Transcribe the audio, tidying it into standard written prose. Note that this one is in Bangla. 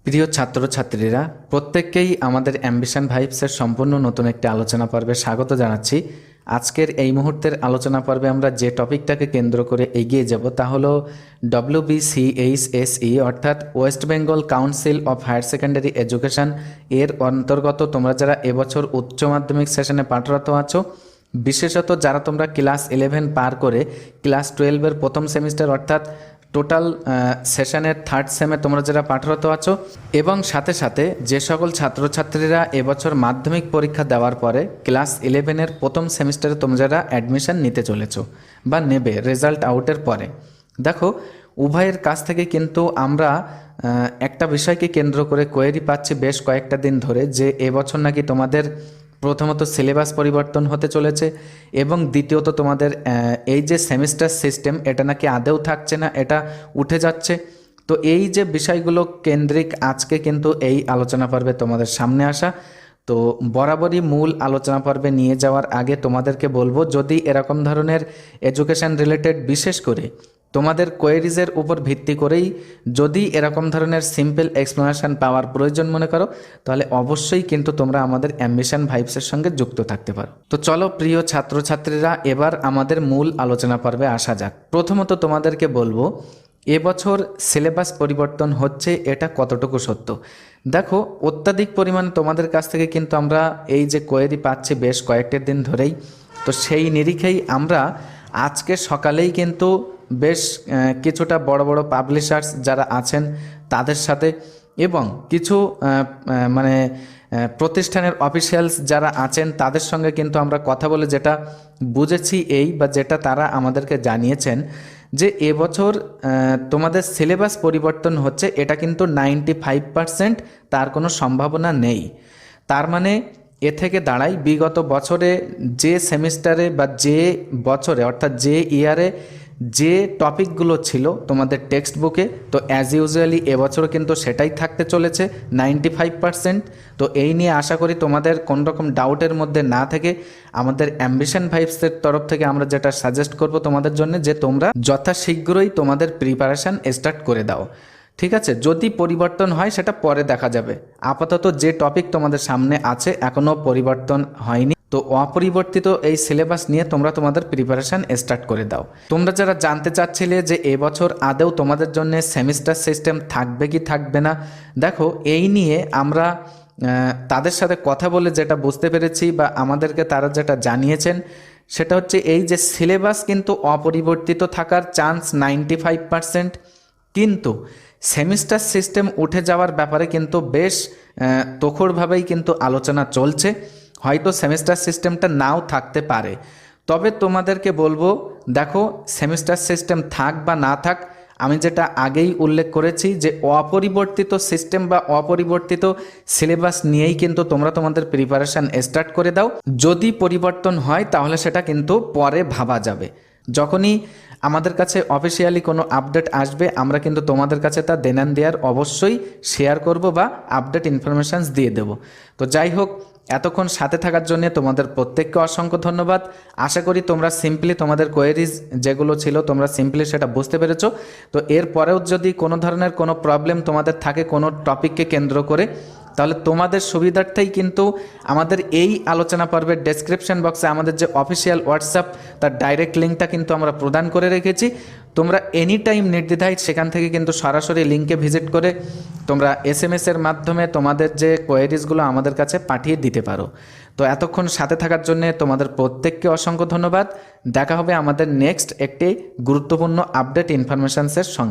প্রিয় ছাত্রছাত্রীরা, প্রত্যেককেই আমাদের অ্যাম্বিশন ভাইবসের সম্পূর্ণ নতুন একটি আলোচনা পর্বে স্বাগত জানাচ্ছি। আজকের এই মুহূর্তের আলোচনা পর্বে আমরা যে টপিকটাকে কেন্দ্র করে এগিয়ে যাব তা হলো WBCHSE অর্থাৎ West Bengal Council of Higher Secondary Education এর অন্তর্গত তোমরা যারা এবছর উচ্চ মাধ্যমিক সেশনে পাঠরত আছো, বিশেষত যারা তোমরা ক্লাস 11 পার করে ক্লাস 12-এর প্রথম সেমিস্টার অর্থাৎ টোটাল সেশনের থার্ড সেমে তোমরা যারা পাঠরত আছো, এবং সাথে সাথে যে সকল ছাত্রছাত্রীরা এবছর মাধ্যমিক পরীক্ষা দেওয়ার পরে ক্লাস 11-এর প্রথম সেমিস্টারে তোমরা যারা অ্যাডমিশন নিতে চলেছো বা নেবে রেজাল্ট আউটের পরে, দেখো উভয়ের কাছ থেকে কিন্তু আমরা একটা বিষয়কে কেন্দ্র করে কোয়েরি পাচ্ছি বেশ কয়েকটা দিন ধরে যে এবছর নাকি তোমাদের প্রথমত সিলেবাস পরিবর্তন হতে চলেছে এবং দ্বিতীয়ত তোমাদের এই যে সেমিস্টার সিস্টেম এটা নাকি আদৌ থাকছে না, এটা উঠে যাচ্ছে। তো এই যে বিষয়গুলো কেন্দ্রিক আজকে কিন্তু এই আলোচনা পর্বে তোমাদের সামনে আসা। তো বরাবরই মূল আলোচনা পর্বে নিয়ে যাওয়ার আগে তোমাদেরকে বলবো, যদি এরকম ধরনের এডুকেশন রিলেটেড বিশেষ করে তোমাদের কোয়েরিজের উপর ভিত্তি করেই যদি এরকম ধরনের সিম্পল এক্সপ্লেনেশন পাওয়ার প্রয়োজন মনে করো, তাহলে অবশ্যই কিন্তু তোমরা আমাদের অ্যাম্বিশন ভাইবসের সঙ্গে যুক্ত থাকতে পারো। তো চলো প্রিয় ছাত্রছাত্রীরা, এবার আমাদের মূল আলোচনা পর্বে আসা যাক। প্রথমত তোমাদেরকে বলবো, এবছর সিলেবাস পরিবর্তন হচ্ছে এটা কতটুকু সত্য। দেখো, অত্যাধিক পরিমাণে তোমাদের কাছ থেকে কিন্তু আমরা এই যে কোয়েরি পাচ্ছি বেশ কয়েকটি দিন ধরেই, তো সেই নিরিখেই আমরা আজকে সকালেই কিন্তু বেশ কিছুটা বড় বড় পাবলিশার্স যারা আছেন তাদের সাথে এবং কিছু প্রতিষ্ঠানের অফিসিয়ালস যারা আছেন তাদের সঙ্গে কিন্তু আমরা কথা বলে যেটা বুঝেছি বা যেটা তারা আমাদেরকে জানিয়েছেন যে এবছর তোমাদের সিলেবাস পরিবর্তন হচ্ছে, এটা কিন্তু 95% তার কোনো সম্ভাবনা নেই। তার মানে এ থেকে দাঁড়ায় বিগত বছরে যে সেমিস্টারে বা যে বছরে অর্থাৎ যে ইয়ারে যে টপিকগুলো ছিল তোমাদের টেক্সট বুকে, তো অ্যাজ ইউজুয়ালি এবছর কিন্তু সেটাই থাকতে চলেছে 95%। তো এই নিয়ে আশা করি তোমাদের কোন রকম ডাউটের মধ্যে না থেকে আমাদের অ্যাম্বিশন ভাইবসের তরফ থেকে আমরা যেটা সাজেস্ট করব তোমাদের জন্য, যে তোমরা যথাশীঘ্রই তোমাদের প্রিপারেশান স্টার্ট করে দাও। ঠিক আছে, যদি পরিবর্তন হয় সেটা পরে দেখা যাবে। আপাতত যে টপিক তোমাদের সামনে আছে এখনও পরিবর্তন হয়নি, তো অপরিবর্তিত এই সিলেবাস নিয়ে তোমরা তোমাদের প্রিপারেশান স্টার্ট করে দাও। তোমরা যারা জানতে চাচ্ছিলে যে এবছর আদৌ তোমাদের জন্য সেমিস্টার সিস্টেম থাকবে কি থাকবে না, দেখো এই নিয়ে আমরা তাদের সাথে কথা বলে যেটা বুঝতে পেরেছি বা আমাদেরকে তারা যেটা জানিয়েছেন সেটা হচ্ছে এই যে সিলেবাস কিন্তু অপরিবর্তিত থাকার চান্স 95%, কিন্তু সেমিস্টার সিস্টেম উঠে যাওয়ার ব্যাপারে কিন্তু বেশ তোখড়ভাবেই কিন্তু আলোচনা চলছে। হয়তো সেমিস্টার সিস্টেমটা নাও থাকতে পারে, তবে তোমাদেরকে বলবো, দেখো সেমিস্টার সিস্টেম থাক বা না থাক, আমি যেটা আগেই উল্লেখ করেছি যে অপরিবর্তিত সিস্টেম বা অপরিবর্তিত সিলেবাস নিয়েই কিন্তু তোমরা তোমাদের প্রিপারেশান স্টার্ট করে দাও। যদি পরিবর্তন হয় তাহলে সেটা কিন্তু পরে ভাবা যাবে। যখনই আমাদের কাছে অফিসিয়ালি কোনো আপডেট আসবে আমরা কিন্তু তোমাদের কাছে তা দেনান দেওয়ার অবশ্যই শেয়ার করব বা আপডেট ইনফরমেশানস দিয়ে দেব। তো যাই হোক, এতক্ষণ সাথে থাকার জন্য তোমাদের প্রত্যেককে অসংখ্য ধন্যবাদ। আশা করি তোমরা সিম্পলি তোমাদের কোয়েরিজ যেগুলো ছিল তোমরা সিম্পলি সেটা বুঝতে পেরেছো। তো এরপরেও যদি কোনো ধরনের কোনো প্রবলেম তোমাদের থাকে কোনো টপিককে কেন্দ্র করে, তাহলে তোমাদের সুবিধার্থেই কিন্তু আমাদের এই আলোচনা পর্বের ডেসক্রিপশন বক্সে আমাদের যে অফিসিয়াল হোয়াটসঅ্যাপ তার ডাইরেক্ট লিঙ্কটা কিন্তু আমরা প্রদান করে রেখেছি। তোমরা এনি টাইম নির্দ্বিধায় সেখান থেকে কিন্তু সরাসরি লিঙ্কে ভিজিট করে তোমরা SMS-এর মাধ্যমে তোমাদের যে কোয়েরিজগুলো আমাদের কাছে পাঠিয়ে দিতে পারো। তো এতক্ষণ সাথে থাকার জন্য তোমাদের প্রত্যেককে অসংখ্য ধন্যবাদ। দেখা হবে আমাদের নেক্সট একটি গুরুত্বপূর্ণ আপডেট ইনফরমেশনসের সঙ্গে।